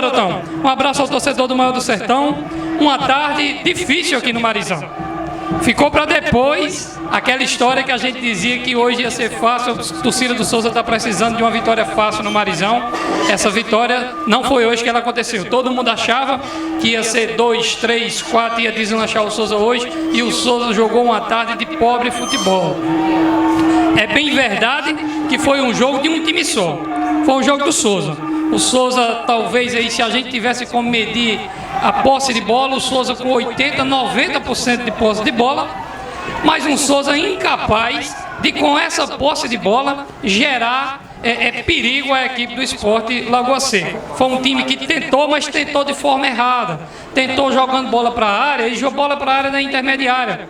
garotão? Um abraço ao torcedor do Maior do Sertão. Uma tarde difícil aqui no Marizão. Ficou para depois aquela história que a gente dizia que hoje ia ser fácil. A torcida do Souza está precisando de uma vitória fácil no Marizão. Essa vitória não foi hoje que ela aconteceu. Todo mundo achava que ia ser 2, 3, 4, ia deslanchar o Souza hoje. E o Souza jogou uma tarde de pobre futebol. É bem verdade que foi um jogo de um time só. Foi um jogo do Souza. O Souza, talvez, aí, se a gente tivesse como medir a posse de bola, o Souza com 80%, 90% de posse de bola, mas um Souza incapaz de, com essa posse de bola, gerar perigo à equipe do Sport Lagoa Seca. Foi um time que tentou, mas tentou de forma errada. Tentou jogando bola para a área e jogou bola para a área da intermediária.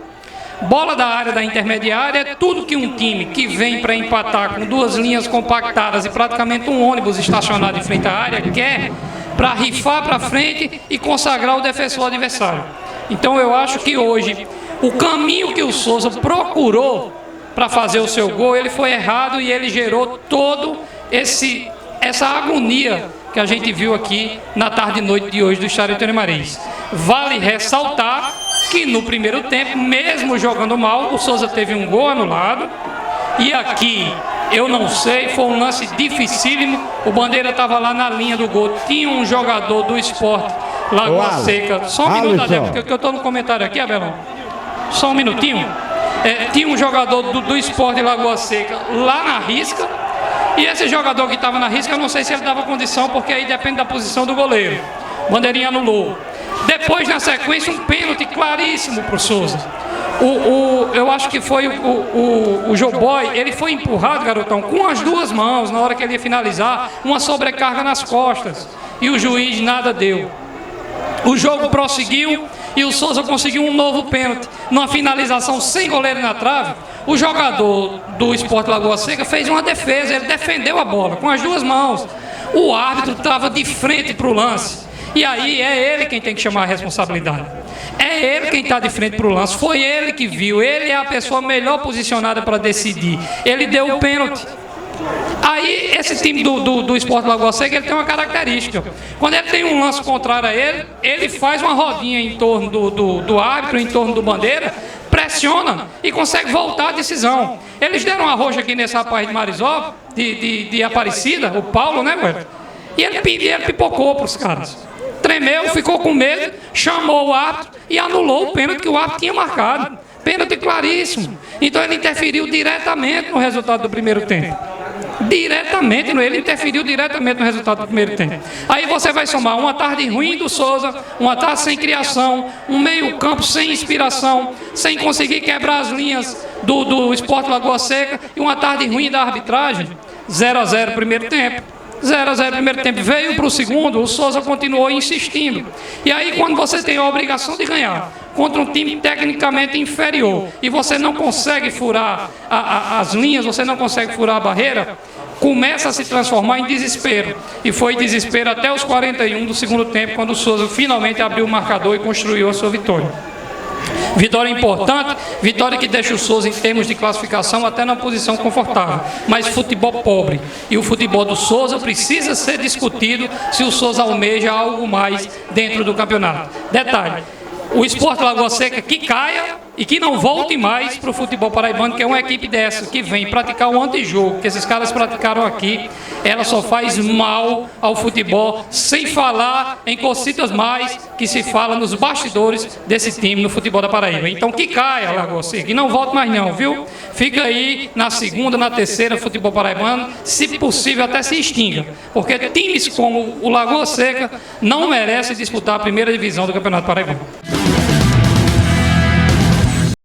Bola da área da intermediária é tudo que um time que vem para empatar com duas linhas compactadas e praticamente um ônibus estacionado em frente à área quer, para rifar para frente e consagrar o defensor adversário. Então eu acho que hoje o caminho que o Souza procurou para fazer o seu gol, ele foi errado e ele gerou todo essa agonia que a gente viu aqui na tarde e noite de hoje do Estádio Antônio Marins. Vale ressaltar que no primeiro tempo, mesmo jogando mal, o Souza teve um gol anulado. E aqui, eu não sei, foi um lance dificílimo. O Bandeira estava lá na linha do gol. Tinha um jogador do Sport Lagoa Seca. Só um minuto, Adé, porque eu estou no comentário aqui, Abelão. Só um minutinho. Tinha um jogador do Sport Lagoa Seca lá na risca. E esse jogador que estava na risca, eu não sei se ele dava condição, porque aí depende da posição do goleiro. Bandeirinha anulou. Depois, na sequência, um pênalti claríssimo para o Souza. Eu acho que foi o Joboy, ele foi empurrado, garotão, com as duas mãos, na hora que ele ia finalizar, uma sobrecarga nas costas. E o juiz nada deu. O jogo prosseguiu e o Souza conseguiu um novo pênalti. Numa finalização sem goleiro na trave, o jogador do Sport Lagoa Seca fez uma defesa, ele defendeu a bola com as duas mãos. O árbitro estava de frente para o lance. E aí é ele quem tem que chamar a responsabilidade. É ele quem está de frente para o lance. Foi ele que viu. Ele é a pessoa melhor posicionada para decidir. Ele deu o pênalti. Aí esse time do Sport Lagoa Seca, ele tem uma característica. Quando ele tem um lance contrário a ele, ele faz uma rodinha em torno do árbitro, em torno do Bandeira, pressiona e consegue voltar à decisão. Eles deram uma roxa aqui nesse rapaz de Marizópolis, de Aparecida, o Paulo, né, velho? E ele pipocou para os caras. Tremeu, ficou com medo, chamou o árbitro e anulou o pênalti que o árbitro tinha marcado. Pênalti claríssimo. Então ele interferiu diretamente no resultado do primeiro tempo. Ele interferiu diretamente no resultado do primeiro tempo. Aí você vai somar uma tarde ruim do Souza, uma tarde sem criação, um meio campo sem inspiração, sem conseguir quebrar as linhas do Sport Lagoa Seca e uma tarde ruim da arbitragem. 0-0 primeiro tempo. 0-0 primeiro tempo, veio para o segundo, o Souza continuou insistindo. E aí quando você tem a obrigação de ganhar contra um time tecnicamente inferior e você não consegue furar as linhas, você não consegue furar a barreira, começa a se transformar em desespero. E foi desespero até os 41 do segundo tempo, quando o Souza finalmente abriu o marcador e construiu a sua vitória. Vitória importante, vitória que deixa o Souza em termos de classificação até na posição confortável, mas futebol pobre. E o futebol do Souza precisa ser discutido se o Souza almeja algo mais dentro do campeonato. Detalhe, o Sport Lagoa Seca que caia e que não volte mais para o futebol paraibano, que é uma equipe dessa, que vem praticar o antijogo, que esses caras praticaram aqui, ela só faz mal ao futebol, sem falar em cositas mais que se fala nos bastidores desse time no futebol da Paraíba. Então que caia, Lagoa Seca, e não volte mais não, viu? Fica aí na segunda, na terceira, futebol paraibano, se possível até se extinga, porque times como o Lagoa Seca não merecem disputar a primeira divisão do Campeonato Paraibano.